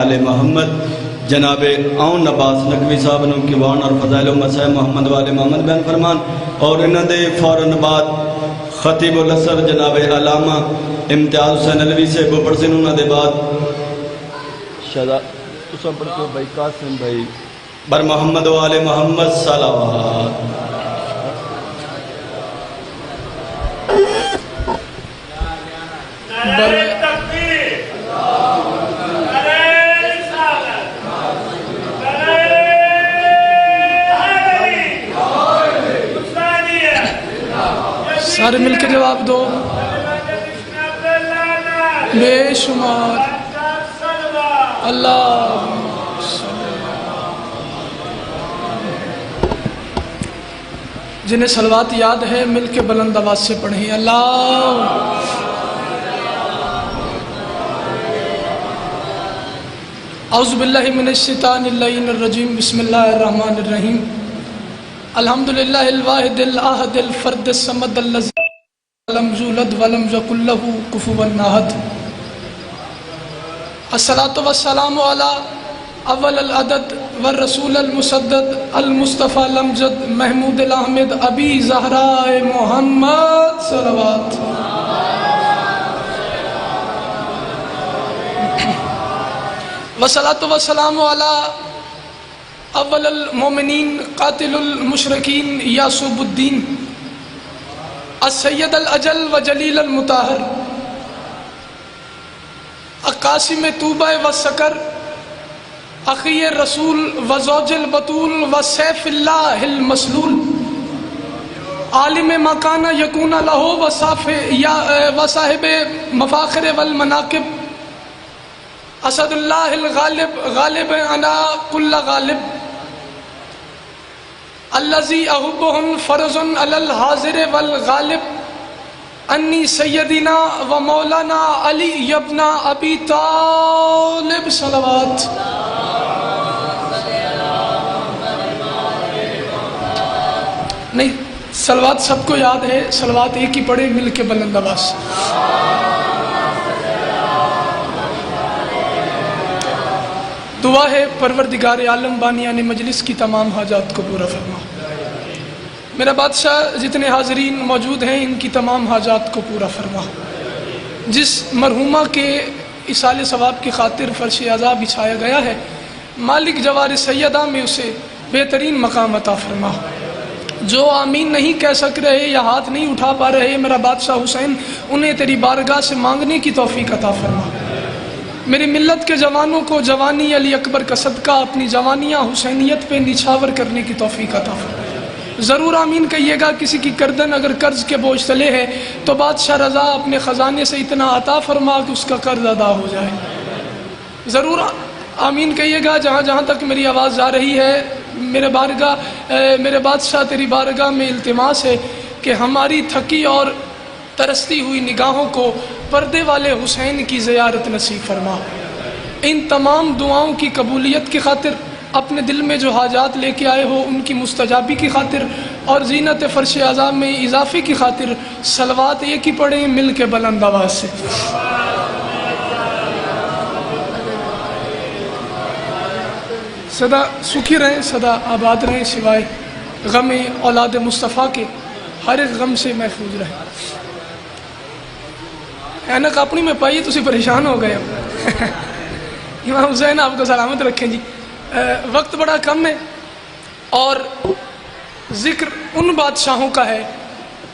آل محمد جناب اون عباس نقوی صاحب نے کیوان اور فضائل و مسائل محمد والے محمد بیان فرمان اور انہوں دے فوراً بعد خطیب الاسر جناب علامہ امتیاز حسین علوی سے وہ پڑھسن انہوں دے بعد شہدہ تسا پڑھتے ہو بھائی قاسم بھائی بر محمد والے محمد صلوات سارے مل کے جواب دو بے شمار اللہ جنہیں صلوات یاد ہے مل کے بلند آواز سے پڑھیں اللہ اعوذ باللہ من الشیطان اللعین الرجیم بسم اللہ الرحمن الرحیم الحمدللہ الواحد الاحد الفرد الصمد الذی لم یولد ولم یکن لہ کفوا احد الصلاۃ والسلام علی اول العدد والرسول المسدد المصطفیٰ الامجد محمود الاحمد ابی زہراء محمد صلوات والصلاۃ والسلام علی اول المومنین قاتل المشرکین یاسوب الدین السید الاجل و جلیل المطہر قاسم طوبہ و سکر اخی رسول و زوج البطول و سیف اللہ المسلول عالم مکان یکون لہو و صاحب مفاخر والمناقب اسد اللہ الغالب غالب انا کل غالب الذی احبہم فرض علی الحاضر والغالب انی سیدنا و مولانا علی ابن ابی طالب صلوات نہیں صلوات سب کو یاد ہے صلوات ایک ہی پڑھے مل کے بلند آواز دعا ہے پروردگار عالم بانیان مجلس کی تمام حاجات کو پورا فرما میرا بادشاہ جتنے حاضرین موجود ہیں ان کی تمام حاجات کو پورا فرما جس مرحومہ کے اصال ثواب کی خاطر فرش عزا بچھایا گیا ہے مالک جوار سیدہ میں اسے بہترین مقام عطا فرما جو آمین نہیں کہہ سک رہے یا ہاتھ نہیں اٹھا پا رہے میرا بادشاہ حسین انہیں تیری بارگاہ سے مانگنے کی توفیق عطا فرما میری ملت کے جوانوں کو جوانی علی اکبر کا صدقہ اپنی جوانیاں حسینیت پہ نچھاور کرنے کی توفیق عطا فرما ضرور آمین کہیے گا کسی کی گردن اگر قرض کے بوجھ تلے ہے تو بادشاہ رضا اپنے خزانے سے اتنا عطا فرما کہ اس کا قرض ادا ہو جائے ضرور آمین کہیے گا جہاں جہاں تک میری آواز جا رہی ہے میرے بادشاہ تیری بارگاہ میں التماس ہے کہ ہماری تھکی اور ترستی ہوئی نگاہوں کو پردے والے حسین کی زیارت نصیب فرما ان تمام دعاؤں کی قبولیت کی خاطر اپنے دل میں جو حاجات لے کے آئے ہو ان کی مستجابی کی خاطر اور زینت فرش اعظم میں اضافے کی خاطر صلوات ایک ہی پڑھیں مل کے بلند آواز سے سدا سکھی رہیں سدا آباد رہیں سوائے غم اولاد مصطفیٰ کے ہر ایک غم سے محفوظ رہیں اینک اپنی میں پائیے تسی پریشان ہو گئے امام حسین آپ کو سلامت رکھیں جی وقت بڑا کم ہے اور ذکر ان بادشاہوں کا ہے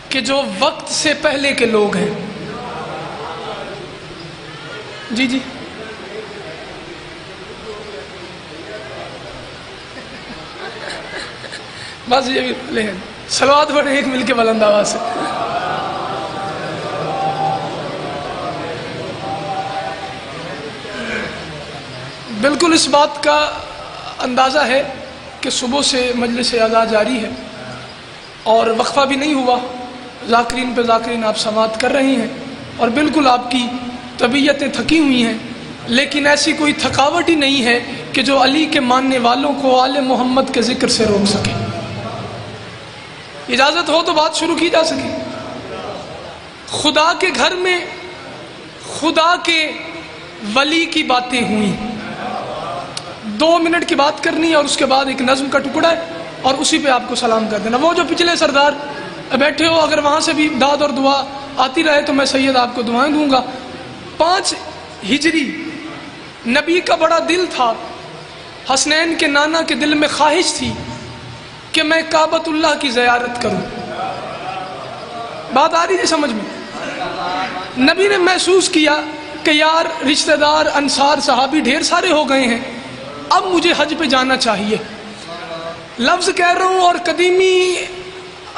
کہ جو وقت سے پہلے کے لوگ ہیں جی جی بس یہ بھی لے صلوات پڑھیں ایک مل کے بلند آواز سے بالکل اس بات کا اندازہ ہے کہ صبح سے مجلس اعزا جاری ہے اور وقفہ بھی نہیں ہوا ذاکرین پہ ذاکرین آپ سماعت کر رہی ہیں اور بالکل آپ کی طبیعتیں تھکی ہوئی ہیں لیکن ایسی کوئی تھکاوٹ ہی نہیں ہے کہ جو علی کے ماننے والوں کو آل محمد کے ذکر سے روک سکے اجازت ہو تو بات شروع کی جا سکے خدا کے گھر میں خدا کے ولی کی باتیں ہوئیں 2 منٹ کی بات کرنی ہے اور اس کے بعد ایک نظم کا ٹکڑا ہے اور اسی پہ آپ کو سلام کر دینا. وہ جو پچھلے سردار بیٹھے ہو اگر وہاں سے بھی داد اور دعا آتی رہے تو میں سید آپ کو دعائیں دوں گا. 5 ہجری نبی کا بڑا دل تھا. حسنین کے نانا کے دل میں خواہش تھی کہ میں کعبۃ اللہ کی زیارت کروں. بات آ رہی ہے سمجھ میں؟ نبی نے محسوس کیا کہ یار رشتہ دار انصار صحابی ڈھیر سارے ہو گئے ہیں, اب مجھے حج پہ جانا چاہیے. لفظ کہہ رہا ہوں اور قدیمی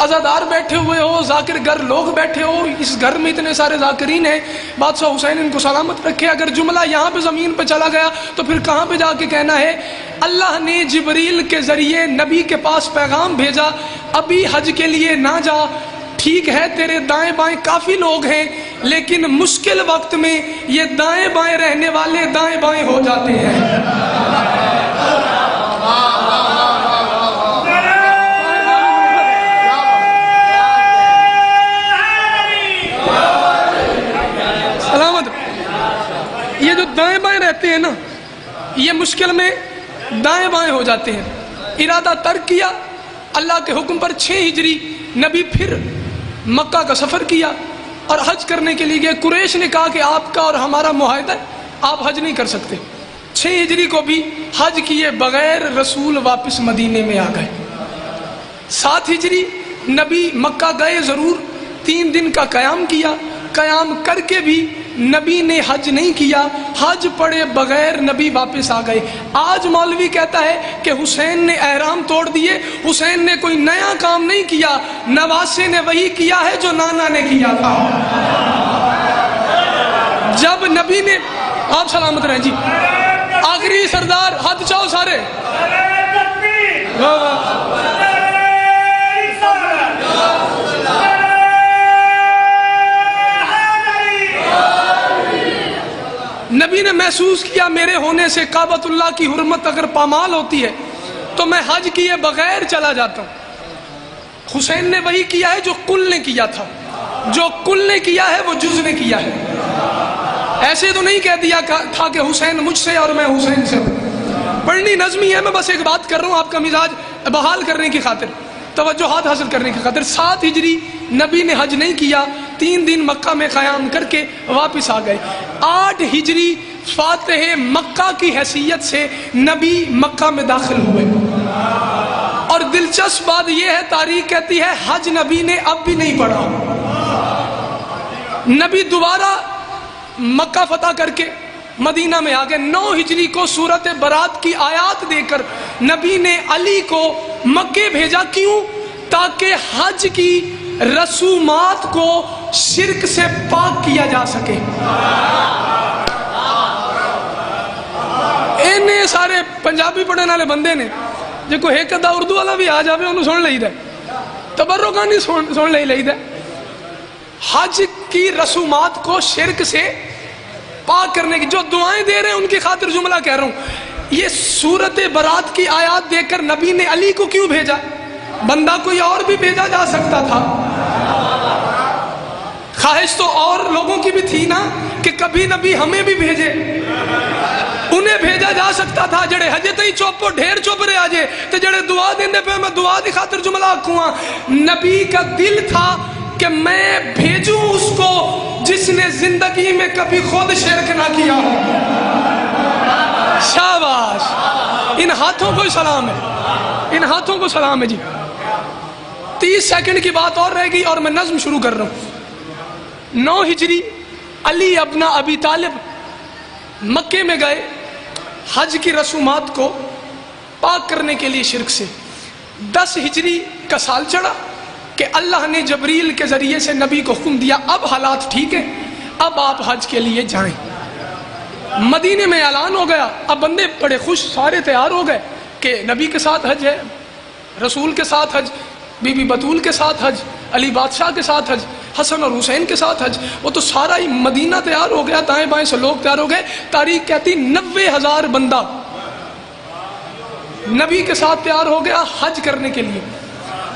عزادار بیٹھے ہوئے ہو, ذاکر گر لوگ بیٹھے ہو, اس گھر میں اتنے سارے ذاکرین ہیں, بادشاہ حسین ان کو سلامت رکھے. اگر جملہ یہاں پہ زمین پہ چلا گیا تو پھر کہاں پہ جا کے کہنا ہے اللہ نے جبریل کے ذریعے نبی کے پاس پیغام بھیجا ابھی حج کے لیے نہ جا. ٹھیک ہے تیرے دائیں بائیں کافی لوگ ہیں لیکن مشکل وقت میں یہ دائیں بائیں رہنے والے دائیں بائیں ہو جاتے ہیں. یہ جو دائیں بائیں رہتے ہیں نا یہ مشکل میں دائیں بائیں ہو جاتے ہیں. ارادہ ترک کیا اللہ کے حکم پر. 6 ہجری نبی پھر مکہ کا سفر کیا اور حج کرنے کے لیے گئے. قریش نے کہا کہ آپ کا اور ہمارا معاہدہ ہے, آپ حج نہیں کر سکتے. 6 ہجری کو بھی حج کیے بغیر رسول واپس مدینے میں آ گئے. 7 ہجری نبی مکہ گئے ضرور, 3 دن کا قیام کیا. قیام کر کے بھی نبی نے حج نہیں کیا, حج پڑے بغیر نبی واپس آ گئے. آج مولوی کہتا ہے کہ حسین نے احرام توڑ دیے. حسین نے کوئی نیا کام نہیں کیا, نواسے نے وہی کیا ہے جو نانا نے کیا تھا. جب نبی نے, آپ سلامت رہیں جی, آخری سردار ہاتھ چاہو سارے. نبی نے محسوس کیا میرے ہونے سے کعبۃ اللہ کی حرمت اگر پامال ہوتی ہے تو میں حج کیے بغیر چلا جاتا ہوں. حسین نے وہی کیا ہے جو کل نے کیا تھا, جو کل نے کیا ہے وہ جز نے کیا ہے. ایسے تو نہیں کہہ دیا تھا کہ حسین مجھ سے اور میں حسین سے ہوں. پڑھنی نظمی ہے, میں بس ایک بات کر رہا ہوں آپ کا مزاج بحال کرنے کی خاطر, توجہات حاصل کرنے کی خاطر. 7 ہجری نبی نے حج نہیں کیا, 3 دن مکہ میں قیام کر کے واپس آ گئے. 8 ہجری فاتح مکہ کی حیثیت سے نبی مکہ میں داخل ہوئے. اور دلچسپ بات یہ ہے تاریخ کہتی ہے حج نبی نے اب بھی نہیں پڑھا. نبی دوبارہ مکہ فتح کر کے مدینہ میں آ گئے. 9 ہجری کو سورت برات کی آیات دے کر نبی نے علی کو مکے بھیجا. کیوں؟ تاکہ حج کی رسومات کو شرک سے پاک کیا جا سکے. اینے سارے پنجابی پڑھنے والے بندے نے جو کوئی ایک ادھا اردو والا بھی آ جاوے انہوں سن لئی دے, تبرکانی سن لئی دے. حج کی رسومات کو شرک سے پاک کرنے کی جو دعائیں دے رہے ہیں ان کی خاطر جملہ کہہ رہا ہوں. یہ سورت برات کی آیات دے کر نبی نے علی کو کیوں بھیجا؟ بندہ کوئی اور بھی بھیجا جا سکتا تھا. خواہش تو اور لوگوں کی بھی تھی نا کہ کبھی نبی ہمیں بھی بھیجے. انہیں بھیجا جا سکتا تھا جڑے ہجے تھی چوپو ڈھیر چوپ رہے آجے تو جڑے دعا دینے پہ میں دعا دی خاطر جملہ آکھوں. نبی کا دل تھا کہ میں بھیجوں اس کو جس نے زندگی میں کبھی خود شرک نہ کیا ہو. شاباش, ان ہاتھوں کو سلام ہے, ان ہاتھوں کو سلام ہے جی. 30 سیکنڈ کی بات اور رہ گئی اور میں نظم شروع کر رہا ہوں. 9 ہجری علی ابن ابی طالب مکے میں گئے حج کی رسومات کو پاک کرنے کے لیے شرک سے. 10 ہجری کا سال چڑھا کہ اللہ نے جبریل کے ذریعے سے نبی کو حکم دیا اب حالات ٹھیک ہیں, اب آپ حج کے لیے جائیں. مدینے میں اعلان ہو گیا. اب بندے بڑے خوش, سارے تیار ہو گئے کہ نبی کے ساتھ حج ہے, رسول کے ساتھ حج, بی بی بطول کے ساتھ حج, علی بادشاہ کے ساتھ حج, حسن اور حسین کے ساتھ حج. وہ تو سارا ہی مدینہ تیار ہو گیا, دائیں بائیں سے لوگ تیار ہو گئے. تاریخ کہتی 90,000 بندہ نبی کے ساتھ تیار ہو گیا حج کرنے کے لیے.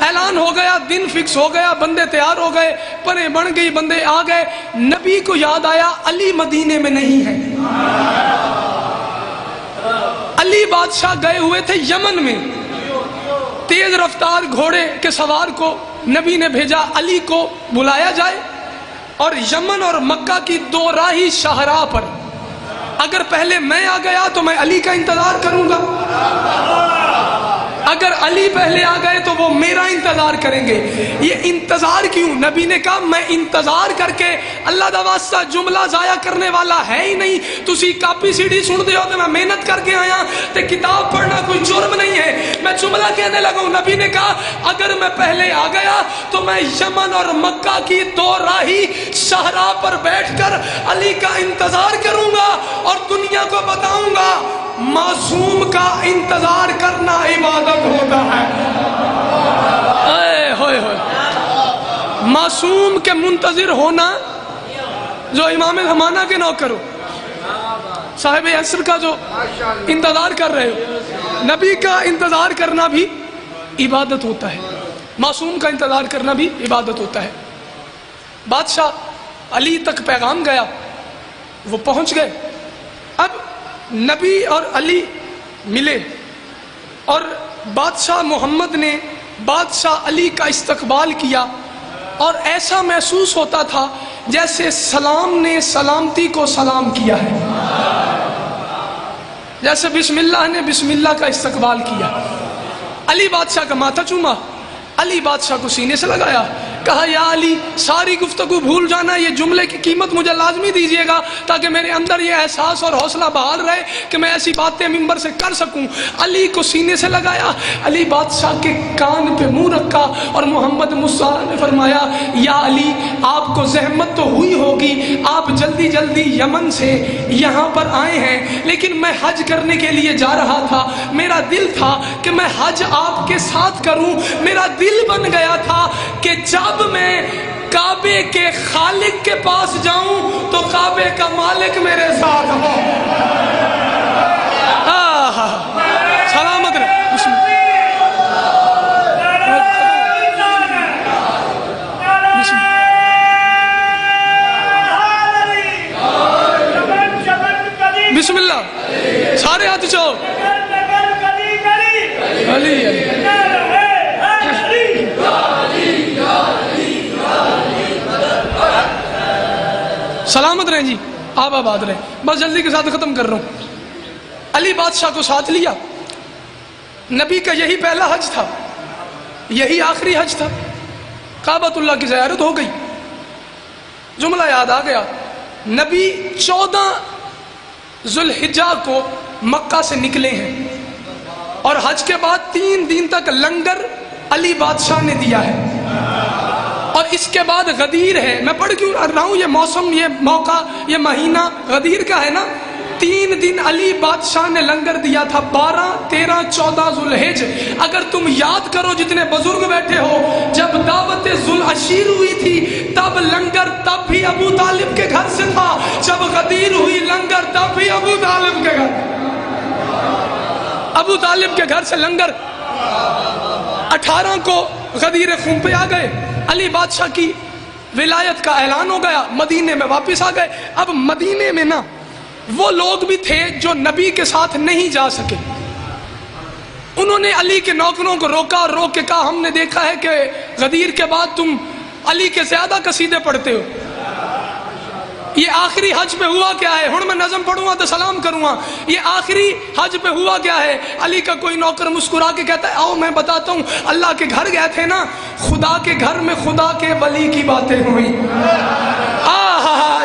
اعلان ہو گیا, دن فکس ہو گیا, بندے تیار ہو گئے, پریں بن گئی, بندے آ گئے. نبی کو یاد آیا علی مدینے میں نہیں ہے. علی بادشاہ گئے ہوئے تھے یمن میں، تیز رفتار گھوڑے کے سوار کو نبی نے بھیجا علی کو بلایا جائے، اور یمن اور مکہ کی دو راہی شاہراہ پر اگر پہلے میں آ گیا تو میں علی کا انتظار کروں گا، اگر علی پہلے آ گئے تو وہ میرا انتظار کریں گے۔ یہ انتظار کیوں؟ نبی نے کہا میں انتظار کر کے اللہ دا واسطہ جملہ ضائع کرنے والا ہے ہی نہیں، تسی کاپی سی ڈی سن دے ہو تو میں محنت کر کے آیا تے کتاب پڑھنا کوئی جرم نہیں ہے، میں جملہ کہنے لگا ہوں۔ نبی نے کہا اگر میں پہلے آ گیا تو میں یمن اور مکہ کی دو راہی شاہراہ پر بیٹھ کر علی کا انتظار کروں گا اور دنیا کو بتاؤں گا معصوم کا انتظار کرنا عبادت ہوتا ہے۔ اے ہوئے ہوئے، معصوم کے منتظر ہونا، جو امام زمانہ کے نوکر ہو، صاحب عصر کا جو انتظار کر رہے ہو، نبی کا انتظار کرنا بھی عبادت ہوتا ہے، معصوم کا انتظار کرنا بھی عبادت ہوتا ہے۔ بادشاہ علی تک پیغام گیا، وہ پہنچ گئے۔ اب نبی اور علی ملے اور بادشاہ محمد نے بادشاہ علی کا استقبال کیا، اور ایسا محسوس ہوتا تھا جیسے سلام نے سلامتی کو سلام کیا ہے، جیسے بسم اللہ نے بسم اللہ کا استقبال کیا۔ علی بادشاہ کا ماتھا چوما، علی بادشاہ کو سینے سے لگایا، کہا یا علی ساری گفتگو بھول جانا، یہ جملے کی قیمت مجھے لازمی دیجیے گا تاکہ میرے اندر یہ احساس اور حوصلہ بحال رہے کہ میں ایسی باتیں ممبر سے کر سکوں۔ علی کو سینے سے لگایا، علی بادشاہ کے کان پہ منہ رکھا، اور محمد مصطفیٰ نے فرمایا یا علی آپ کو زحمت تو ہوئی ہوگی، آپ جلدی جلدی یمن سے یہاں پر آئے ہیں، لیکن میں حج کرنے کے لیے جا رہا تھا، میرا دل تھا کہ میں حج آپ کے ساتھ کروں، میرا دل بن گیا تھا کہ جب میں کعبے کے خالق کے پاس جاؤں تو کعبے کا مالک میرے ساتھ ہو۔ سلامت رہے۔ بسم اللہ، سارے ہاتھ چاہو۔ علی علی سلامت رہیں جی، آپ آباد رہیں۔ بس جلدی کے ساتھ ختم کر رہا ہوں۔ علی بادشاہ کو ساتھ لیا، نبی کا یہی پہلا حج تھا، یہی آخری حج تھا، کعبۃ اللہ کی زیارت ہو گئی۔ جملہ یاد آ گیا، نبی 14 ذوالحجہ کو مکہ سے نکلے ہیں، اور حج کے بعد 3 دن تک لنگر علی بادشاہ نے دیا ہے، اور اس کے بعد غدیر ہے۔ میں پڑھ کیوں رہا ہوں، یہ موسم، یہ موقع، یہ مہینہ غدیر کا ہے نا۔ 3 دن علی بادشاہ نے لنگر دیا تھا، 12، 13، 14 ذوالحج۔ اگر تم یاد کرو جتنے بزرگ بیٹھے ہو، جب دعوت ذوالعشیر ہوئی تھی تب لنگر تب بھی ابو طالب کے گھر سے تھا، جب غدیر ہوئی لنگر تب بھی ابو طالب کے گھر، ابو طالب کے گھر سے لنگر۔ 18 کو غدیر خم پہ آ گئے، علی بادشاہ کی ولایت کا اعلان ہو گیا، مدینے میں واپس آ گئے۔ اب مدینے میں نا وہ لوگ بھی تھے جو نبی کے ساتھ نہیں جا سکے، انہوں نے علی کے نوکروں کو روکا اور روک کے کہا ہم نے دیکھا ہے کہ غدیر کے بعد تم علی کے زیادہ قصیدے پڑھتے ہو، یہ آخری حج پہ ہوا کیا ہے؟ ہن میں نظم پڑھوں گا تو سلام کروں گا، یہ آخری حج پہ ہوا کیا ہے؟ علی کا کوئی نوکر مسکرا کے کہتا ہے آؤ میں بتاتا ہوں، اللہ کے گھر گئے تھے نا، خدا کے گھر میں خدا کے ولی کی باتیں ہوئی۔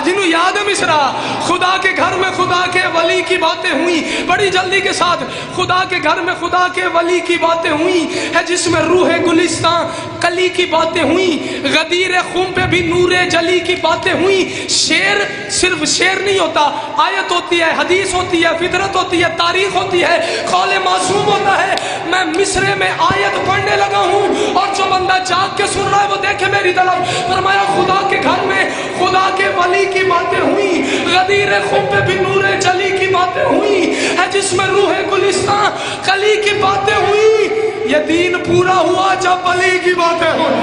جنہوں یاد ہے مصرا، خدا کے گھر میں خدا کے ولی کی باتیں ہوئی، بڑی جلدی کے ساتھ، خدا کے گھر میں خدا کے ولی کی باتیں ہوئی ہے، جس میں روح گلستان کلی کی باتیں ہوئی، غدیر خم پہ بھی نور جلی کی باتیں ہوئی۔ شعر صرف شعر نہیں ہوتا، آیت ہوتی ہے، حدیث ہوتی ہے، فطرت ہوتی ہے، تاریخ ہوتی ہے، قول معصوم ہوتا ہے۔ میں مصرے میں آیت پڑھنے لگا ہوں اور جو بندہ جاگ کے سن رہا ہے وہ دیکھے میری طرف، فرمایا خدا کے گھر میں خدا کے ولی کی باتیں ہوئی، غدیر خم پہ بھی نور جلی کی باتیں ہوئی ہے، جس میں روح گلستان کلی کی باتیں ہوئی۔ یہ دین پورا ہوا جب علی کی باتیں ہوئی،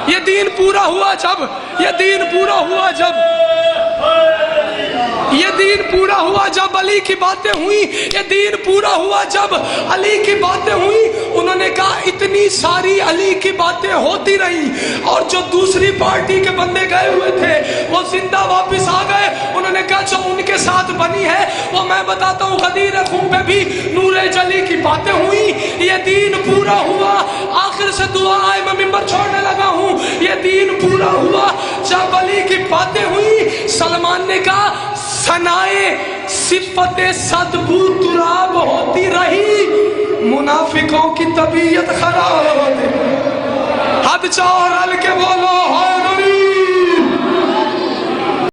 یہ دین پورا ہوا جب، یہ دین پورا ہوا جب، یہ دین پورا ہوا جب علی کی باتیں ہوئی، یہ دین پورا ہوا جب علی کی باتیں ہوئی۔ انہوں نے کہا اتنی ساری علی کی باتیں ہوتی رہی، اور جو دوسری پارٹی کے بندے گئے ہوئے تھے وہ زندہ واپس آ گئے۔ انہوں نے کہا جو ان کے ساتھ بنی ہے وہ میں بتاتا ہوں، غدیر خون پہ بھی نور جلی کی باتیں ہوئی، یہ دین پورا ہوا۔ آخر سے دعا آئے، میں ممبر چھوڑنے لگا ہوں، یہ دین پورا ہوا جب علی کی باتیں ہوئی۔ سلمان نے کہا ثنائے صفت صدبو تراب ہوتی رہی، منافقوں کی طبیعت خراب ہوتی۔ حد چاہ رل کے بولو